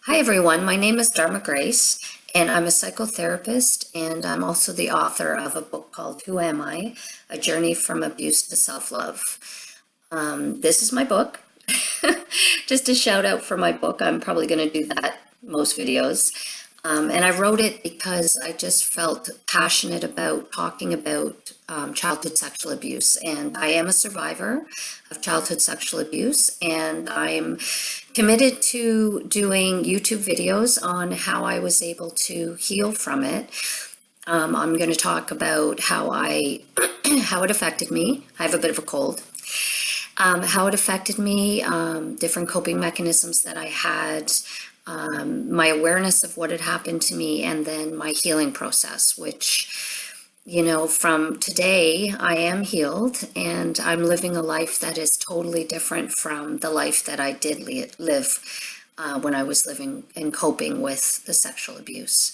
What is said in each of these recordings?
Hi everyone, my name is Dharma Grace, and I'm a psychotherapist, and I'm also the author of a book called Who Am I? A Journey from Abuse to Self-Love. This is my book. Just a shout out for my book. I'm probably going to do that most videos. And I wrote it because I just felt passionate about talking about childhood sexual abuse. And I am a survivor of childhood sexual abuse, and I'm committed to doing YouTube videos on how I was able to heal from it. I'm going to talk about how how it affected me. I have a bit of a cold. How it affected me, different coping mechanisms that I had, my awareness of what had happened to me, and then my healing process, which, from today, I am healed and I'm living a life that is totally different from the life that I did live when I was living and coping with the sexual abuse.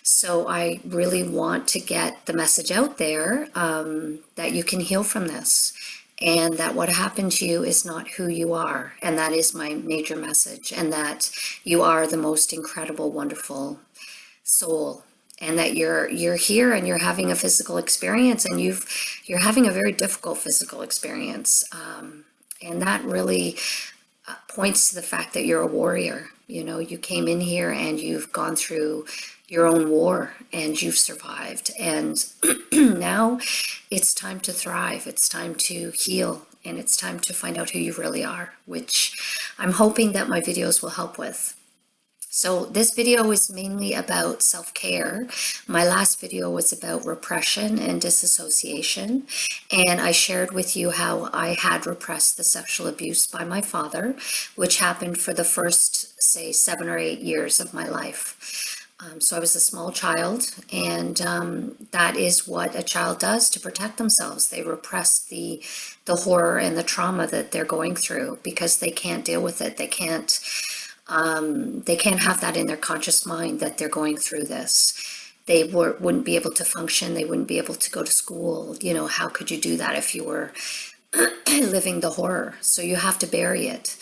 So I really want to get the message out there that you can heal from this, and that what happened to you is not who you are. And that is my major message, and that you are the most incredible, wonderful soul, and that you're here and you're having a physical experience, and you're having a very difficult physical experience. And that really points to the fact that you're a warrior. You came in here and you've gone through your own war and you've survived. And now it's time to thrive. It's time to heal, and it's time to find out who you really are, which I'm hoping that my videos will help with. So this video is mainly about self-care. My last video was about repression and disassociation, and I shared with you how I had repressed the sexual abuse by my father, which happened for the first, say, 7 or 8 years of my life. So I was a small child, and that is what a child does to protect themselves. They repress the horror and the trauma that they're going through because they can't deal with it. They can't have that in their conscious mind that they're going through this. They wouldn't be able to function. They wouldn't be able to go to school. How could you do that if you were living the horror? So you have to bury it.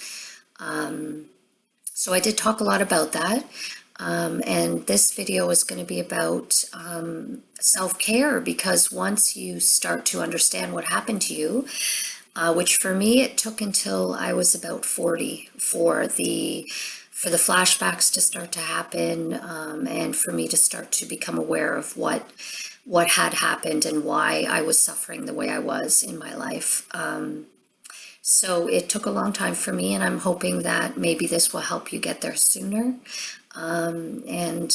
So I did talk a lot about that. And this video is going to be about self-care, because once you start to understand what happened to you, which for me, it took until I was about 40 for the flashbacks to start to happen, and for me to start to become aware of what had happened and why I was suffering the way I was in my life. So it took a long time for me, and I'm hoping that maybe this will help you get there sooner. And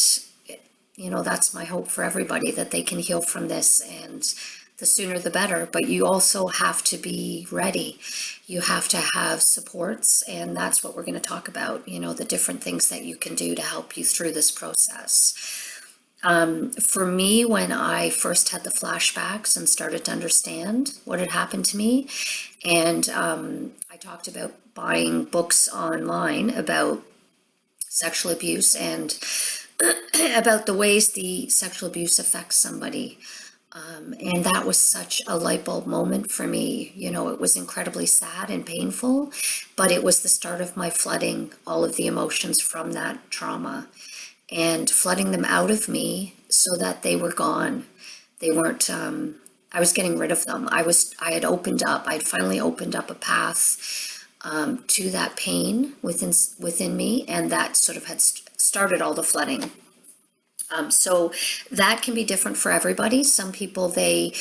that's my hope for everybody, that they can heal from this, and the sooner the better. But you also have to be ready. You have to have supports, and that's what we're going to talk about, the different things that you can do to help you through this process. For me, when I first had the flashbacks and started to understand what had happened to me, and I talked about buying books online about sexual abuse and about the ways the sexual abuse affects somebody. And that was such a light bulb moment for me. It was incredibly sad and painful, but it was the start of my flooding all of the emotions from that trauma and flooding them out of me so that they were gone. They weren't, I was getting rid of them. I had finally opened up a path to that pain within me, and that sort of had started all the flooding. So that can be different for everybody. Some people, they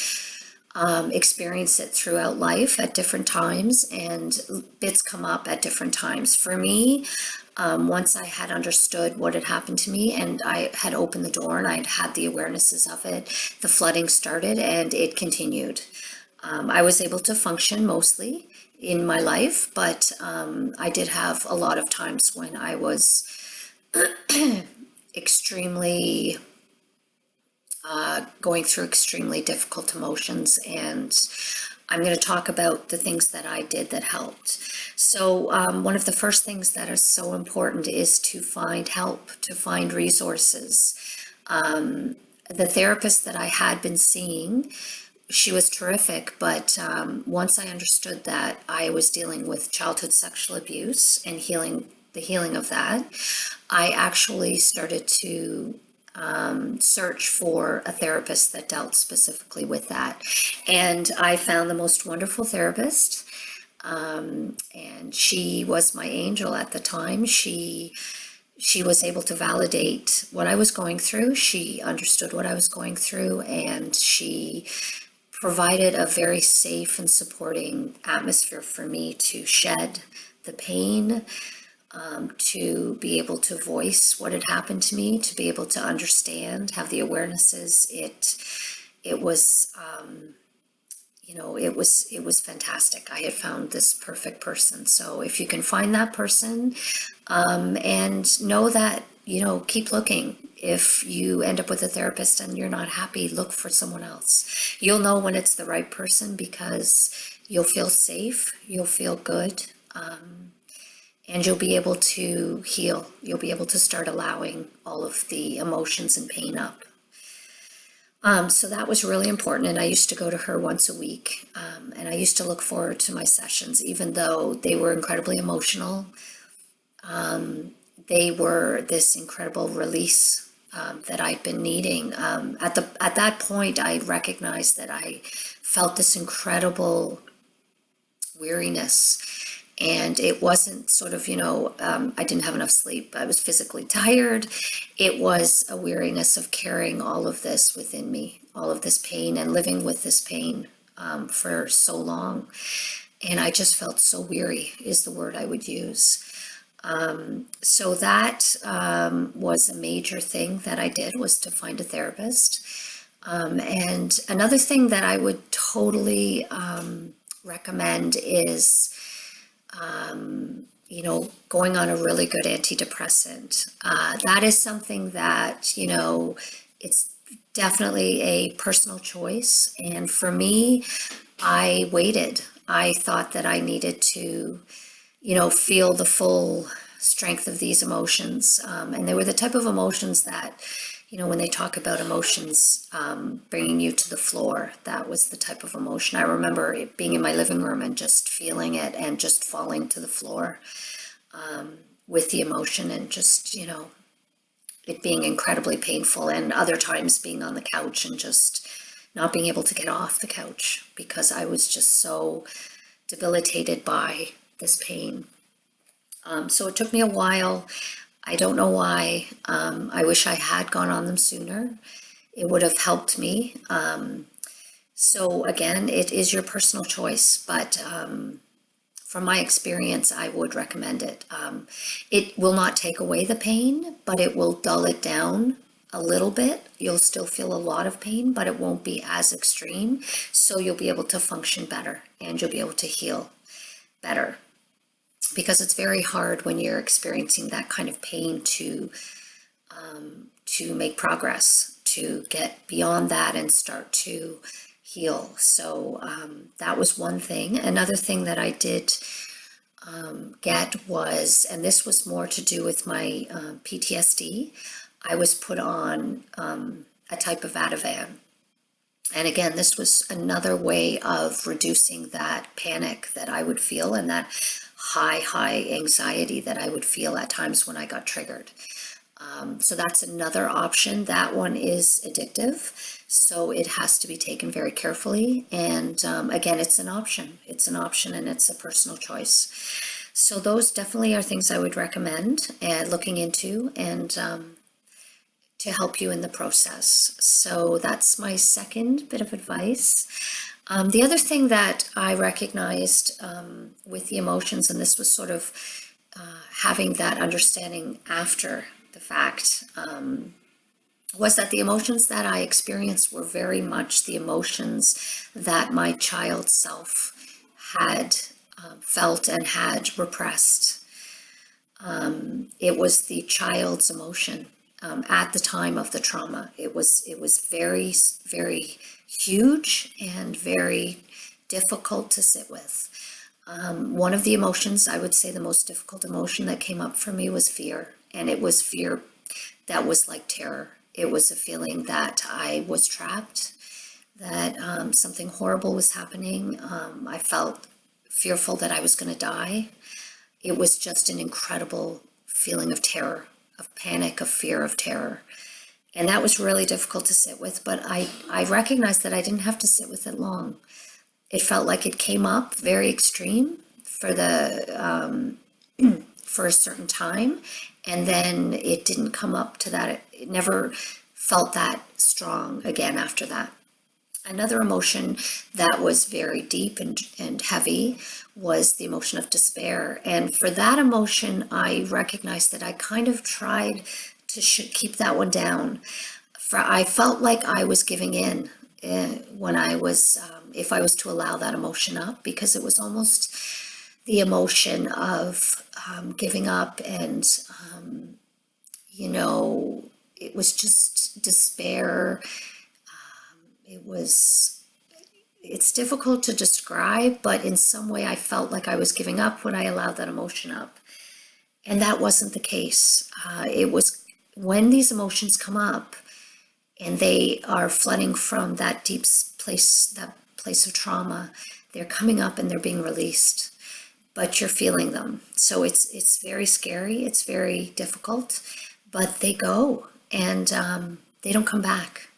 experience it throughout life at different times, and bits come up at different times. For me, once I had understood what had happened to me and I had opened the door and I'd had the awarenesses of it, the flooding started and it continued. I was able to function mostly in my life, but I did have a lot of times when I was extremely going through extremely difficult emotions, and I'm going to talk about the things that I did that helped. So one of the first things that is so important is to find help, to find resources. The therapist that I had been seeing, she was terrific, but once I understood that I was dealing with childhood sexual abuse and the healing of that, I actually started to search for a therapist that dealt specifically with that. And I found the most wonderful therapist. And she was my angel at the time. She was able to validate what I was going through. She understood what I was going through, and she provided a very safe and supporting atmosphere for me to shed the pain, to be able to voice what had happened to me, to be able to understand, have the awarenesses. It was, it was fantastic. I had found this perfect person. So if you can find that person, and know that, keep looking. If you end up with a therapist and you're not happy, look for someone else. You'll know when it's the right person because you'll feel safe, you'll feel good, and you'll be able to heal. You'll be able to start allowing all of the emotions and pain up. So that was really important, and I used to go to her once a week, and I used to look forward to my sessions, even though they were incredibly emotional. They were this incredible release that I'd been needing. At that point, I recognized that I felt this incredible weariness. And it wasn't sort of, I didn't have enough sleep. I was physically tired. It was a weariness of carrying all of this within me, all of this pain, and living with this pain for so long. And I just felt so weary is the word I would use. So that was a major thing that I did, was to find a therapist. And another thing that I would totally recommend is going on a really good antidepressant. That is something that, it's definitely a personal choice. And for me, I waited. I thought that I needed to, feel the full strength of these emotions. And they were the type of emotions that, when they talk about emotions bringing you to the floor, that was the type of emotion. I remember it being in my living room and just feeling it and just falling to the floor with the emotion, and just, it being incredibly painful, and other times being on the couch and just not being able to get off the couch because I was just so debilitated by this pain. So it took me a while. I don't know why. I wish I had gone on them sooner. It would have helped me. So again, it is your personal choice, but from my experience, I would recommend it. It will not take away the pain, but it will dull it down a little bit. You'll still feel a lot of pain, but it won't be as extreme. So you'll be able to function better, and you'll be able to heal better. Because it's very hard when you're experiencing that kind of pain to make progress, to get beyond that and start to heal. So that was one thing. Another thing that I did get was, and this was more to do with my PTSD, I was put on a type of Ativan. And again, this was another way of reducing that panic that I would feel, and that high anxiety that I would feel at times when I got triggered. So that's another option. That one is addictive, so it has to be taken very carefully. And again, it's an option. It's an option, and it's a personal choice. So those definitely are things I would recommend looking into, and to help you in the process. So that's my second bit of advice. The other thing that I recognized with the emotions, and this was sort of having that understanding after the fact, was that the emotions that I experienced were very much the emotions that my child self had felt and had repressed. It was the child's emotion at the time of the trauma. It was very, very huge and very difficult to sit with. One of the emotions, I would say the most difficult emotion that came up for me, was fear. And it was fear that was like terror. It was a feeling that I was trapped, that something horrible was happening. I felt fearful that I was going to die. It was just an incredible feeling of terror. of panic, of fear, of terror. And that was really difficult to sit with, but I recognized that I didn't have to sit with it long. It felt like it came up very extreme for for a certain time, and then it didn't come up to that. It never felt that strong again after that. Another emotion that was very deep and heavy was the emotion of despair. And for that emotion, I recognized that I kind of tried to keep that one down. I felt like I was giving in when I was, if I was to allow that emotion up, because it was almost the emotion of giving up and, it was just despair. It's difficult to describe, but in some way I felt like I was giving up when I allowed that emotion up. And that wasn't the case. It was when these emotions come up and they are flooding from that deep place, that place of trauma, they're coming up and they're being released, but you're feeling them. So it's very scary. It's very difficult, but they go and they don't come back.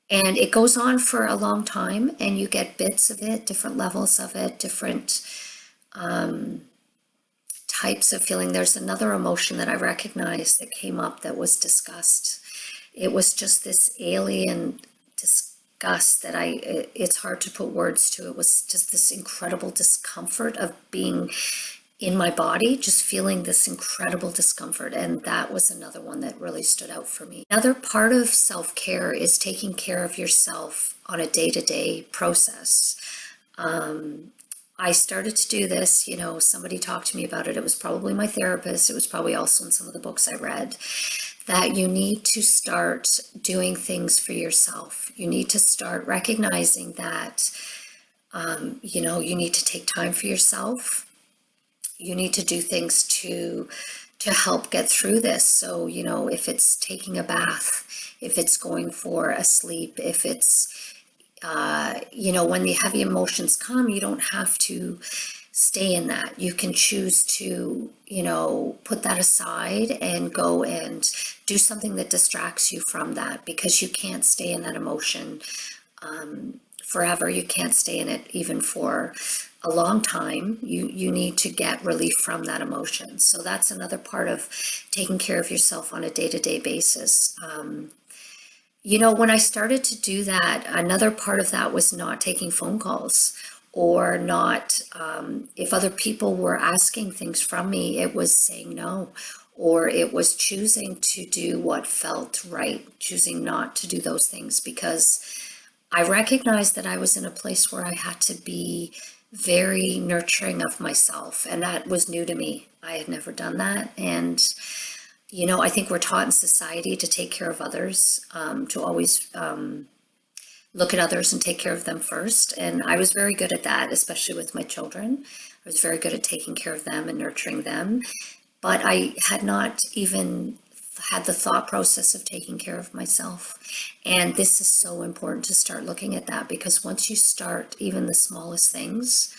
And it goes on for a long time, and you get bits of it, different levels of it, different types of feeling. There's another emotion that I recognized that came up that was disgust. It was just this alien disgust that it's hard to put words to. It was just this incredible discomfort of being in my body, just feeling this incredible discomfort. And that was another one that really stood out for me. Another part of self-care is taking care of yourself on a day-to-day process. I started to do this, somebody talked to me about it. It was probably my therapist. It was probably also in some of the books I read, that you need to start doing things for yourself. You need to start recognizing that, you need to take time for yourself. You need to do things to help get through this. So, if it's taking a bath, if it's going for a sleep, if it's, when the heavy emotions come, you don't have to stay in that. You can choose to, put that aside and go and do something that distracts you from that, because you can't stay in that emotion forever. You can't stay in it even for a long time. You need to get relief from that emotion. So that's another part of taking care of yourself on a day-to-day basis. When I started to do that, another part of that was not taking phone calls, or not, if other people were asking things from me, it was saying no, or it was choosing to do what felt right, choosing not to do those things, because I recognized that I was in a place where I had to be very nurturing of myself, and that was new to me. I had never done that. And I think we're taught in society to take care of others, to always look at others and take care of them first. And I was very good at that, especially with my children. I was very good at taking care of them and nurturing them, but I had not even had the thought process of taking care of myself. And this is so important to start looking at that, because once you start even the smallest things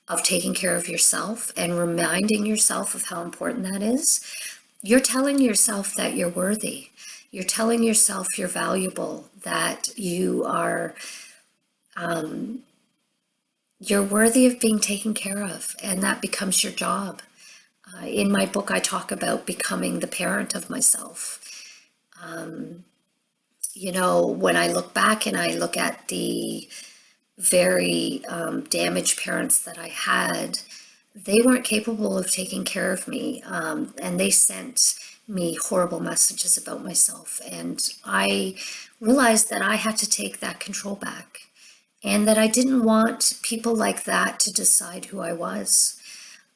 of taking care of yourself and reminding yourself of how important that is, you're telling yourself that you're worthy. You're telling yourself you're valuable, that you are, you're worthy of being taken care of, and that becomes your job. In my book, I talk about becoming the parent of myself. When I look back and I look at the very damaged parents that I had, they weren't capable of taking care of me, and they sent me horrible messages about myself. And I realized that I had to take that control back, and that I didn't want people like that to decide who I was.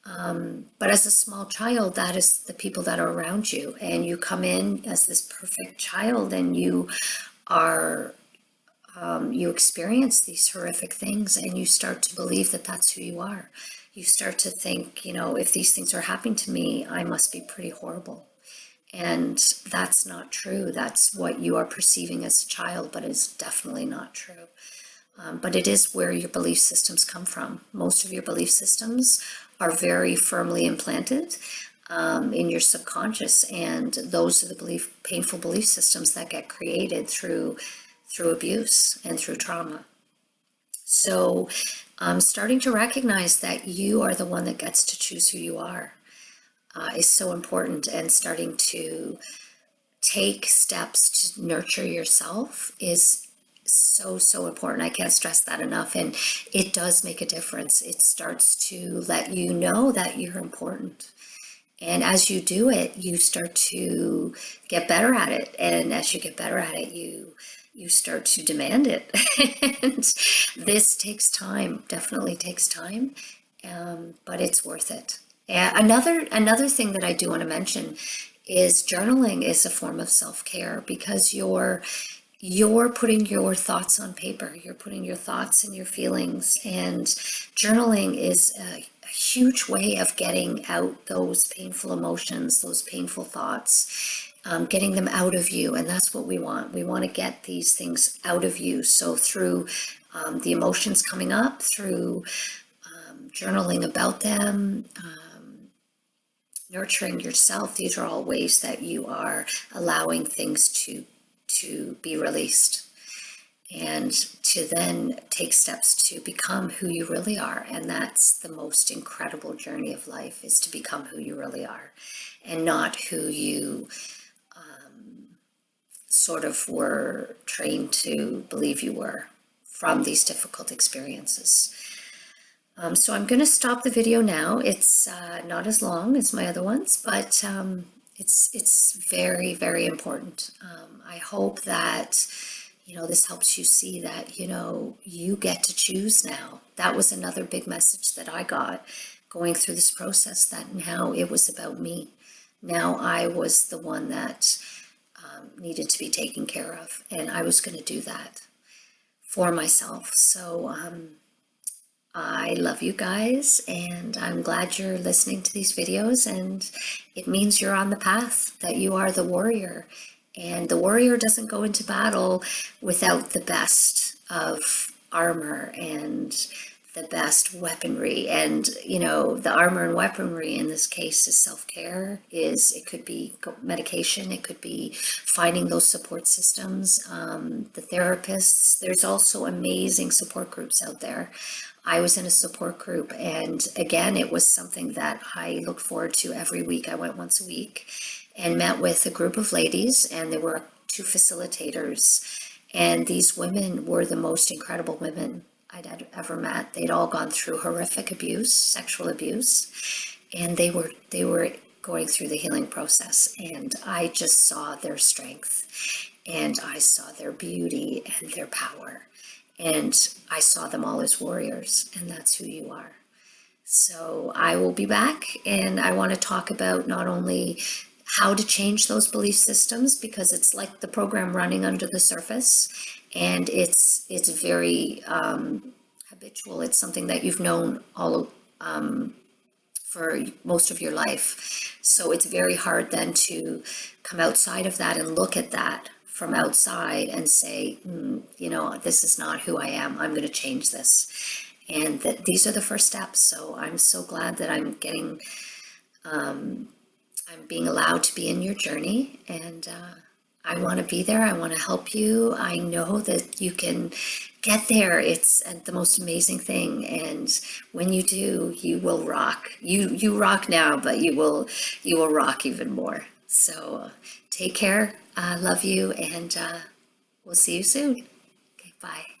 But as a small child, that is the people that are around you, and you come in as this perfect child, and you are, you experience these horrific things, and you start to believe that that's who you are. You start to think, if these things are happening to me, I must be pretty horrible. And that's not true. That's what you are perceiving as a child, but it's definitely not true. But it is where your belief systems come from. Most of your belief systems are very firmly implanted. in your subconscious, and those are the painful belief systems that get created through abuse and through trauma. So starting to recognize that you are the one that gets to choose who you are is so important, and starting to take steps to nurture yourself is so important. I can't stress that enough, and it does make a difference. It starts to let you know that you're important. And as you do it, you start to get better at it. And as you get better at it, you start to demand it. And this takes time, definitely takes time, but it's worth it. And another thing that I do want to mention is journaling is a form of self-care, because you're putting your thoughts on paper, you're putting your thoughts and your feelings, and journaling is a huge way of getting out those painful emotions, those painful thoughts, getting them out of you. And that's what we want. We want to get these things out of you. So through the emotions coming up, through journaling about them, nurturing yourself, these are all ways that you are allowing things to be released, and to then take steps to become who you really are. And that's the most incredible journey of life, is to become who you really are, and not who you sort of were trained to believe you were from these difficult experiences. So I'm going to stop the video now. It's not as long as my other ones, but it's very, very important. I hope that this helps you see that, you get to choose now. That was another big message that I got going through this process, that now it was about me. Now I was the one that needed to be taken care of, and I was going to do that for myself. So I love you guys, and I'm glad you're listening to these videos, and it means you're on the path, that you are the warrior. And the warrior doesn't go into battle without the best of armor and the best weaponry. And, the armor and weaponry in this case is self-care. It could be medication. It could be finding those support systems, the therapists. There's also amazing support groups out there. I was in a support group, and again, it was something that I looked forward to every week. I went once a week and met with a group of ladies, and there were 2 facilitators, and these women were the most incredible women I'd ever met. They'd all gone through horrific abuse, sexual abuse, and they were going through the healing process, and I just saw their strength, and I saw their beauty and their power, and I saw them all as warriors, and that's who you are. So I will be back, and I want to talk about not only how to change those belief systems, because it's like the program running under the surface, and it's very habitual. It's something that you've known all for most of your life. So it's very hard then to come outside of that and look at that from outside and say, this is not who I am. I'm going to change this. And that these are the first steps. So I'm so glad that I'm being allowed to be in your journey, and I want to be there. I want to help you. I know that you can get there. It's the most amazing thing, and when you do, you will rock. You rock now, but you will rock even more. So take care. I love you, and we'll see you soon. Okay, bye.